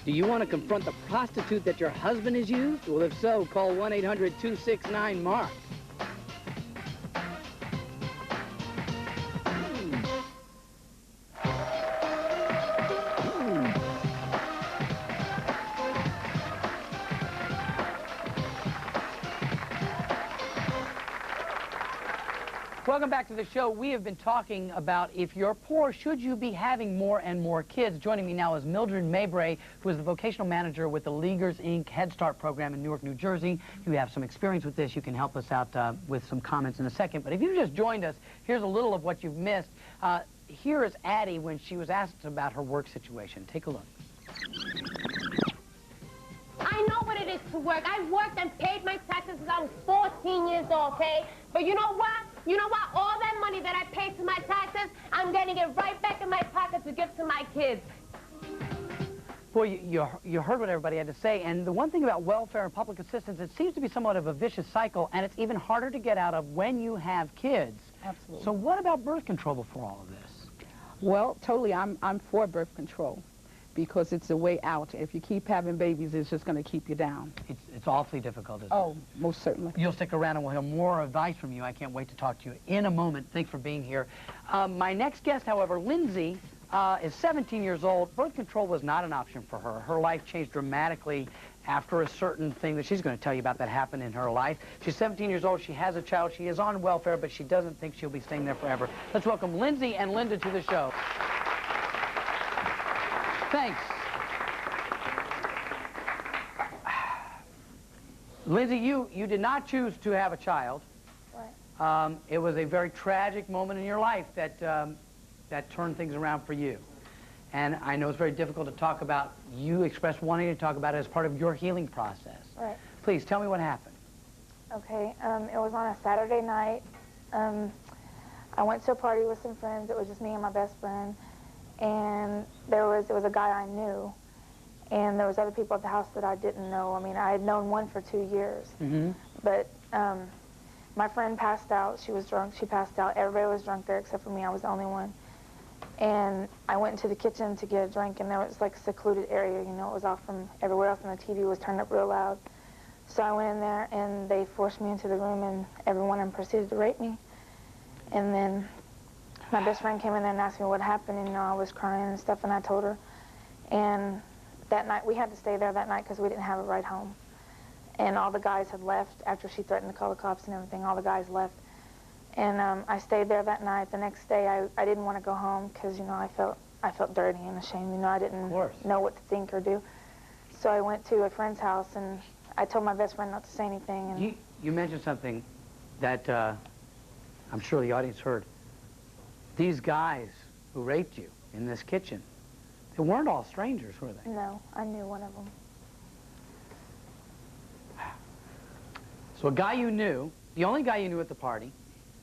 Do you want to confront the prostitute that your husband has used? Well, if so, call 1-800-269-MARK. Welcome back to the show. We have been talking about if you're poor, should you be having more and more kids? Joining me now is Mildred Mabray, who is the vocational manager with the Leaguers, Inc. Head Start program in Newark, New Jersey. You have some experience with this. You can help us out with some comments in a second. But if you just joined us, here's a little of what you've missed. Here is Addie when she was asked about her work situation. Take a look. I know what it is to work. I worked and paid my taxes since I was 14 years old, okay? But you know what? You know what? All that money that I paid to my taxes, I'm getting it right back in my pocket to give to my kids. Boy, you heard what everybody had to say. And the one thing about welfare and public assistance, it seems to be somewhat of a vicious cycle, and it's even harder to get out of when you have kids. Absolutely. So what about birth control before all of this? Well, totally, I'm for birth control, because it's a way out. If you keep having babies, it's just going to keep you down. It's awfully difficult, isn't it? Oh, most certainly. You'll stick around and we'll hear more advice from you. I can't wait to talk to you in a moment. Thanks for being here. My next guest, however, Lindsay, is 17 years old. Birth control was not an option for her. Her life changed dramatically after a certain thing that she's going to tell you about that happened in her life. She's 17 years old. She has a child. She is on welfare, but she doesn't think she'll be staying there forever. Let's welcome Lindsay and Linda to the show. Thanks. Lindsay, you did not choose to have a child. Right. It was a very tragic moment in your life that turned things around for you. And I know it's very difficult to talk about. You expressed wanting to talk about it as part of your healing process. Right. Please, tell me what happened. Okay, it was on a Saturday night. I went to a party with some friends. It was just me and my best friend. And it was a guy I knew. And there was other people at the house that I didn't know. I mean, I had known one for 2 years. Mm-hmm. But my friend passed out. She was drunk. She passed out. Everybody was drunk there except for me. I was the only one. And I went into the kitchen to get a drink, and there was like a secluded area. You know, it was off from everywhere else, and the TV was turned up real loud. So I went in there, and they forced me into the room, and everyone and proceeded to rape me. And then my best friend came in there and asked me what happened, and, you know, I was crying and stuff, and I told her. And that night, we had to stay there that night because we didn't have a ride home. And all the guys had left after she threatened to call the cops and everything. All the guys left. And I stayed there that night. The next day, I didn't want to go home because, you know, I felt dirty and ashamed. You know, I didn't know what to think or do. So I went to a friend's house, and I told my best friend not to say anything. And you mentioned something that I'm sure the audience heard. These guys who raped you in this kitchen, they weren't all strangers, were they? No, I knew one of them. So a guy you knew, the only guy you knew at the party,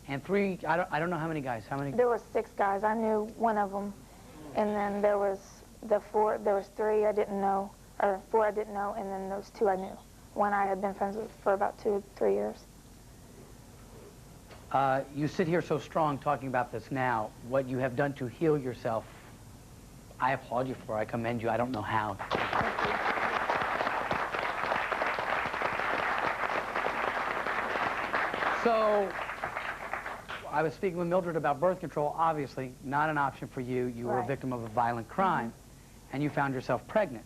and three, I don't know how many guys, how many? There was 6 guys. I knew one of them. And then there was there was 3 I didn't know, or 4 I didn't know, and then those 2 I knew. One I had been friends with for about 2 or 3 years. You sit here so strong talking about this now, what you have done to heal yourself. I applaud you for it. I commend you. I don't know how. So, I was speaking with Mildred about birth control. Obviously, not an option for you. You were a victim of a violent crime, and you found yourself pregnant.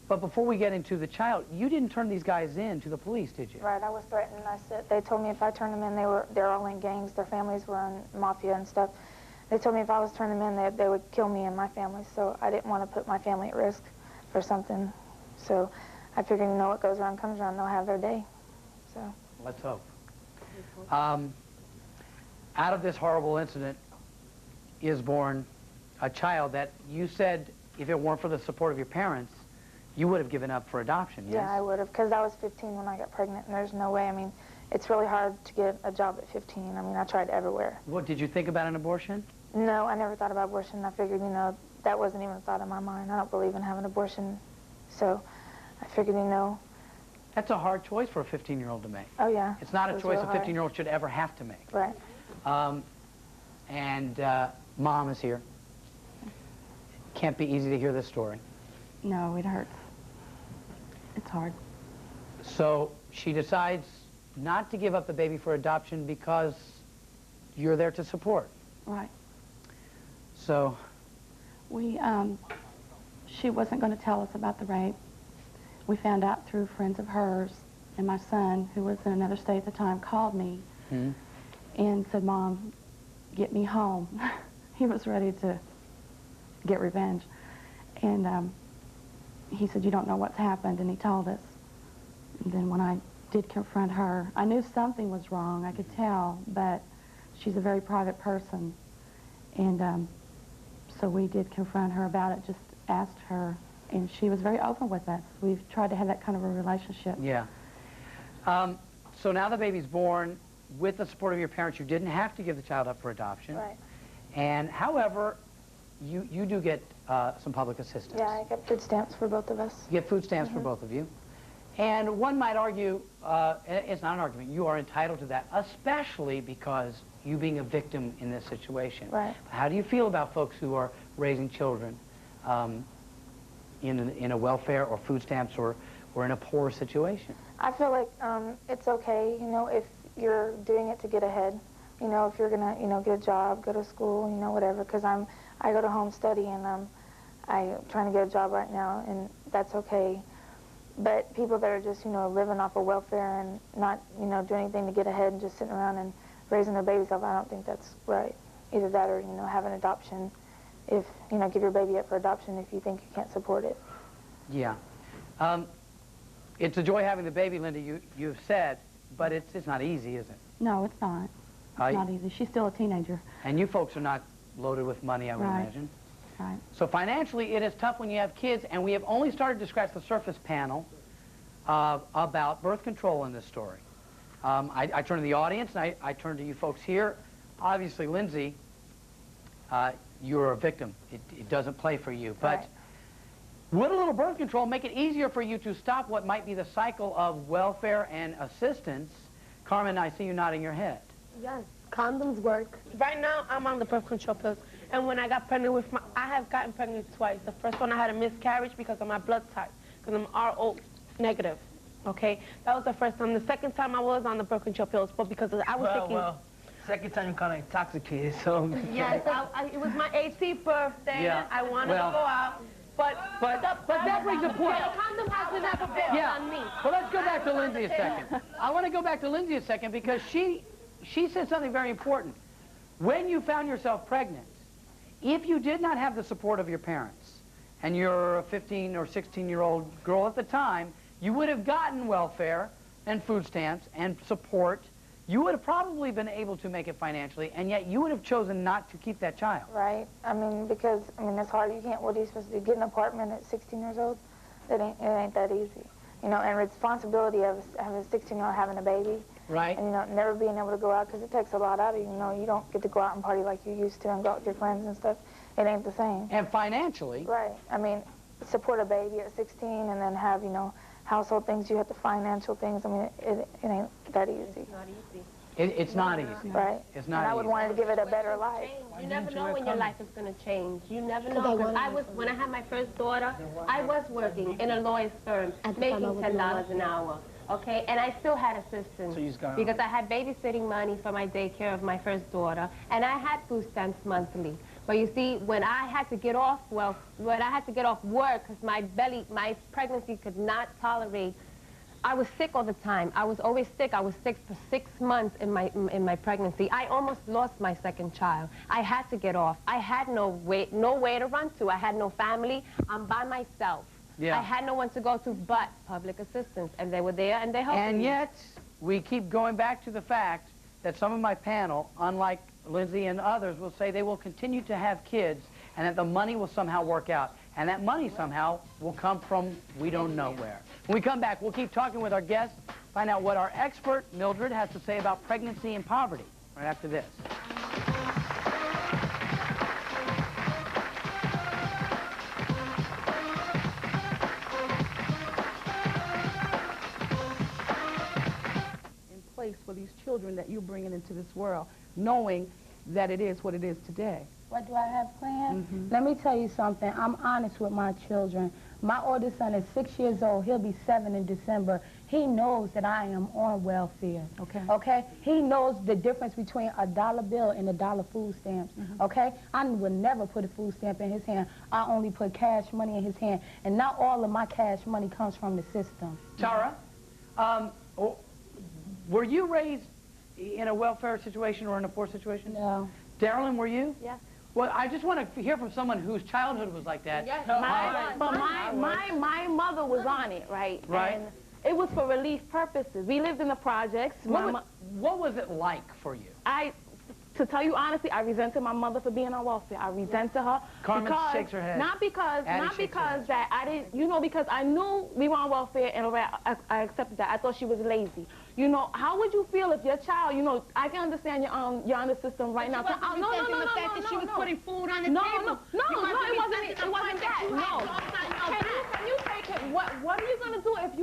But before we get into the child, you didn't turn these guys in to the police, did you? Right, I was threatened. They told me if I turned them in, they're all in gangs. Their families were in mafia and stuff. They told me if I was turning them in, they would kill me and my family. So I didn't want to put my family at risk for something. So I figured, you know, what goes around comes around. They'll have their day. So let's hope. Out of this horrible incident is born a child that you said, if it weren't for the support of your parents, you would have given up for adoption, yes? Yeah, I would have, because I was 15 when I got pregnant, and there's no way. I mean, it's really hard to get a job at 15. I mean, I tried everywhere. What, did you think about an abortion? No, I never thought about abortion. I figured, you know, that wasn't even a thought in my mind. I don't believe in having an abortion. So I figured, you know. That's a hard choice for a 15-year-old to make. Oh, yeah. It's not a choice a 15-year-old should ever have to make. Right. Mom is here. Can't be easy to hear this story. No, it hurts. It's hard. So she decides not to give up the baby for adoption because you're there to support. Right. So she wasn't going to tell us about the rape. We found out through friends of hers, and my son, who was in another state at the time, called me and said, "Mom, get me home." He was ready to get revenge. And he said, "You don't know what's happened," and he told us. And then when I did confront her, I knew something was wrong, I could tell, but she's a very private person. And so we did confront her about it, just asked her, and she was very open with us. We've tried to have that kind of a relationship. Yeah. So now the baby's born. With the support of your parents, you didn't have to give the child up for adoption. Right. And however, you do get some public assistance. Yeah, I get food stamps for both of us. You get food stamps for both of you. And one might argue, it's not an argument, you are entitled to that, especially because you being a victim in this situation. Right. How do you feel about folks who are raising children in a welfare or food stamps or in a poor situation? I feel like it's okay, you know, if you're doing it to get ahead. You know, if you're gonna, you know, get a job, go to school, you know, whatever. Because I go to home study, and I'm trying to get a job right now, and that's okay. But people that are just, you know, living off of welfare and not, you know, doing anything to get ahead and just sitting around and raising their babies up, I don't think that's right. Either that or, you know, have an adoption. If, you know, give your baby up for adoption if you think you can't support it. Yeah. It's a joy having the baby, Linda, you've said, but it's not easy, is it? No, it's not. It's not easy. She's still a teenager. And you folks are not loaded with money, I would imagine. Right. So financially, it is tough when you have kids, and we have only started to scratch the surface panel about birth control in this story. I turn to the audience, and I turn to you folks here. Obviously, Lindsay, you're a victim. It doesn't play for you. But would a little birth control make it easier for you to stop what might be the cycle of welfare and assistance? Carmen, I see you nodding your head. Yes, condoms work. Right now, I'm on the birth control pills. And when I got pregnant with I have gotten pregnant twice. The first one I had a miscarriage because of my blood type, because I'm RO negative, okay? That was the first time. The second time I was on the birth control pills, but because I was taking... Well, second time you kind of intoxicated, so... Yes, it was my 18th birthday. Yeah. I wanted to go out. But that brings a point. The condom has never been on me. Well, let's go back to Lindsay a second. I want to go back to Lindsay a second because she said something very important. When you found yourself pregnant, if you did not have the support of your parents, and you're a 15 or 16-year-old girl at the time, you would have gotten welfare and food stamps and support. You would have probably been able to make it financially, and yet you would have chosen not to keep that child. Right. I mean, because, I mean, it's hard. You can't, what are you supposed to do? Get an apartment at 16 years old? It ain't that easy. You know, and responsibility of having a 16-year-old having a baby. Right. And, you know, never being able to go out because it takes a lot out of you. You know, you don't get to go out and party like you used to and go out with your friends and stuff. It ain't the same. And financially. Right. I mean, support a baby at 16 and then have, you know, household things. You have the financial things. I mean, it ain't that easy. It's not easy. It's not easy. Right. It's not and I would easy. want to give it a better life. You never know when your life is going to change. You never know. Because when I had my first daughter, I was working in a lawyer's firm, making $10 an hour. Okay, and I still had assistance because I had babysitting money for my daycare of my first daughter, and I had food stamps monthly. But you see, when I had to get off, work, because my pregnancy could not tolerate. I was sick all the time. I was always sick. I was sick for 6 months in my pregnancy. I almost lost my second child. I had to get off. I had nowhere to run to. I had no family. I'm by myself. Yeah. I had no one to go to but public assistance, and they were there and they helped me. And yet, we keep going back to the fact that some of my panel, unlike Lindsay and others, will say they will continue to have kids and that the money will somehow work out. And that money somehow will come from we don't know where. When we come back, we'll keep talking with our guests, find out what our expert, Mildred, has to say about pregnancy and poverty right after this. Place for these children that you're bringing into this world, knowing that it is what it is today. What do I have planned? Let me tell you something. I'm honest with my children. My oldest son is 6 years old. He'll be 7 in December. He knows that I am on welfare. Okay. Okay? He knows the difference between a dollar bill and a dollar food stamps. Okay? I would never put a food stamp in his hand. I only put cash money in his hand. And not all of my cash money comes from the system. Tara, were you raised in a welfare situation or in a poor situation? No. Darylyn, were you? Yes. Well, I just want to hear from someone whose childhood was like that. Yes. My mother was on it, right? Right. And it was for relief purposes. We lived in the projects. What was it like for you? To tell you honestly, I resented my mother for being on welfare. I resented her. Carmen shakes her head. Not because that I didn't, you know, because I knew we were on welfare and I accepted that. I thought she was lazy. You know, how would you feel if your child, you know, I can understand you're on the system right now. No, she was putting food on the table. No, it wasn't that. No. Can you take it? What are you gonna do if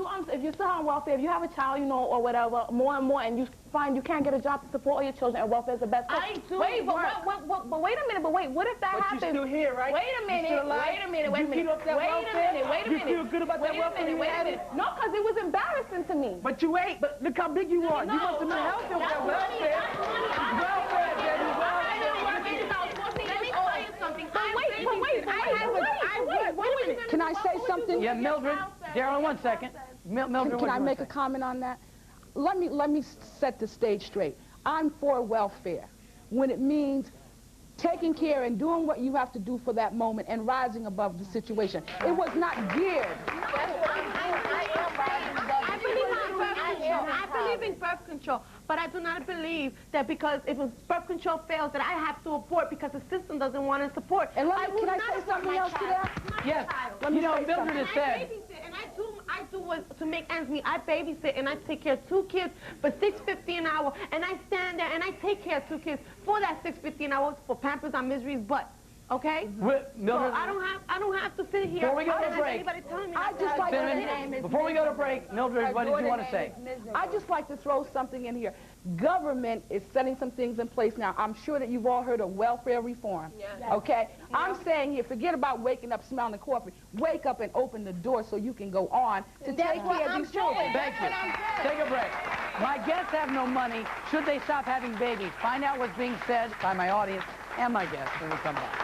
you're still on welfare? If you have a child, you know, or whatever, more and more, and you find you can't get a job to support all your children, and welfare is the best. I do. Wait, but wait a minute. But wait, what if that happens? But you're still here, right? Wait a minute. You feel good about that welfare you had? No, because it was embarrassing to me. But you ain't. But look how big you are. You must have been healthy with that welfare. Welfare, baby, welfare. Let me tell you something. Wait. Can I say something? Yeah, Mildred. Darylyn, 1 second. Mildred, Can I make a comment on that? Let me set the stage straight. I'm for welfare when it means taking care and doing what you have to do for that moment and rising above the situation. It was not geared. I believe in birth control, but I do not believe that because if birth control fails that I have to abort because the system doesn't want to support. And can I say something else to that? Yes. You know, Mildred has said. I do what to make ends meet. I babysit and I take care of 2 kids for $6.50 an hour, and I stand there and I take care of 2 kids for that $6.50 an hour for Pampers on Misery's butt. Okay? Mildred, so I don't have to sit here. Before we go to break, anybody telling me before we go to break, Mildred, what did you want to say? I just like to throw something in here. Government is setting some things in place now. I'm sure that you've all heard of welfare reform. Yeah. Okay? Yeah. I'm saying here, forget about waking up smelling coffee. Wake up and open the door so you can go on to take care of these children. Thank you. Take a break. My guests have no money. Should they stop having babies? Find out what's being said by my audience and my guests when we come back.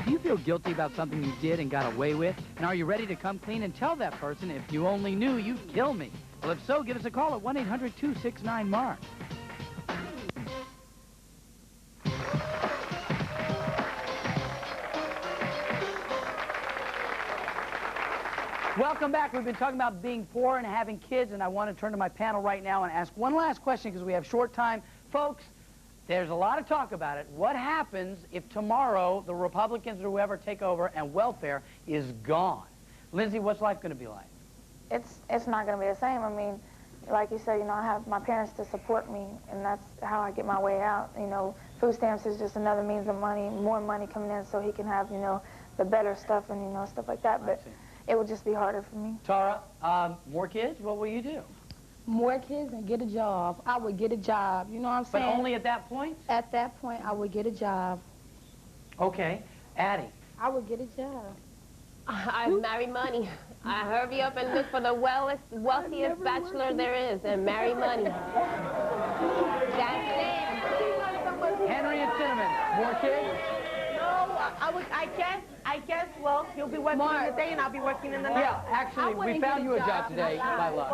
Do you feel guilty about something you did and got away with? And are you ready to come clean and tell that person, if you only knew, you'd kill me? Well, if so, give us a call at 1-800-269-MARK. Welcome back. We've been talking about being poor and having kids, and I want to turn to my panel right now and ask one last question because we have short time. Folks, there's a lot of talk about it. What happens if tomorrow the Republicans or whoever take over and welfare is gone? Lindsay, what's life going to be like? It's not going to be the same. I mean, like you said, you know, I have my parents to support me, and that's how I get my way out. You know, food stamps is just another means of money, more money coming in so he can have, you know, the better stuff and, you know, stuff like that. But it would just be harder for me. Tara, more kids? What will you do? More kids and get a job. I would get a job. You know what I'm saying? But only at that point? At that point, I would get a job. Okay. Addie? I would get a job. I marry money. I hurry up and look for the wealthiest bachelor there is and marry money. That's it. Henry and Cinnamon, more kids? No, I guess, well, you'll be working in the day and I'll be working in the night. Yeah, actually, we found you a job today, by luck.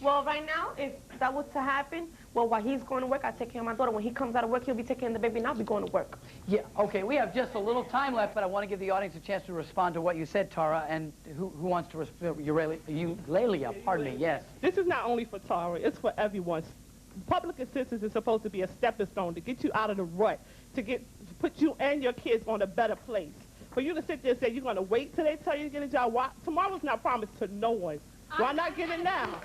Well, right now, if that was to happen, well, while he's going to work, I take care of my daughter. When he comes out of work, he'll be taking care of the baby, and I'll be going to work. Yeah, okay, we have just a little time left, but I want to give the audience a chance to respond to what you said, Tara, and who wants to respond? Eulalia, pardon me, yes. This is not only for Tara, it's for everyone. Public assistance is supposed to be a stepping stone to get you out of the rut, to put you and your kids on a better place. For you to sit there and say you're going to wait till they tell you to get a job, why? Tomorrow's not promised to no one. Why not get it now?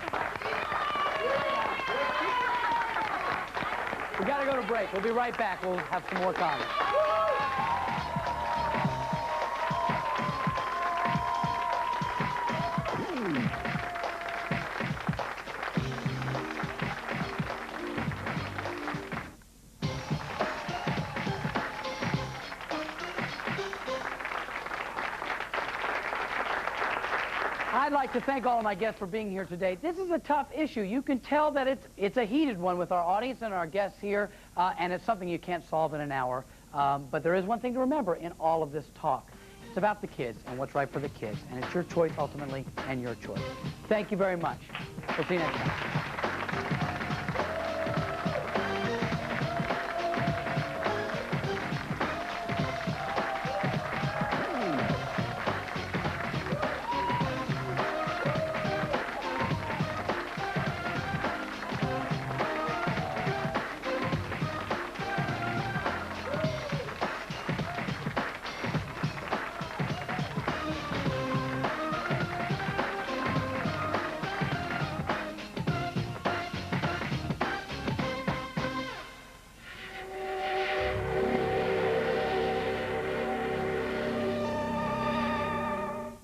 We got to go to break. We'll be right back. We'll have some more comments. I'd like to thank all of my guests for being here today. This is a tough issue. You can tell that it's a heated one with our audience and our guests here, and it's something you can't solve in an hour. But there is one thing to remember in all of this talk. It's about the kids and what's right for the kids, and it's your choice ultimately and your choice. Thank you very much. We'll see you next time.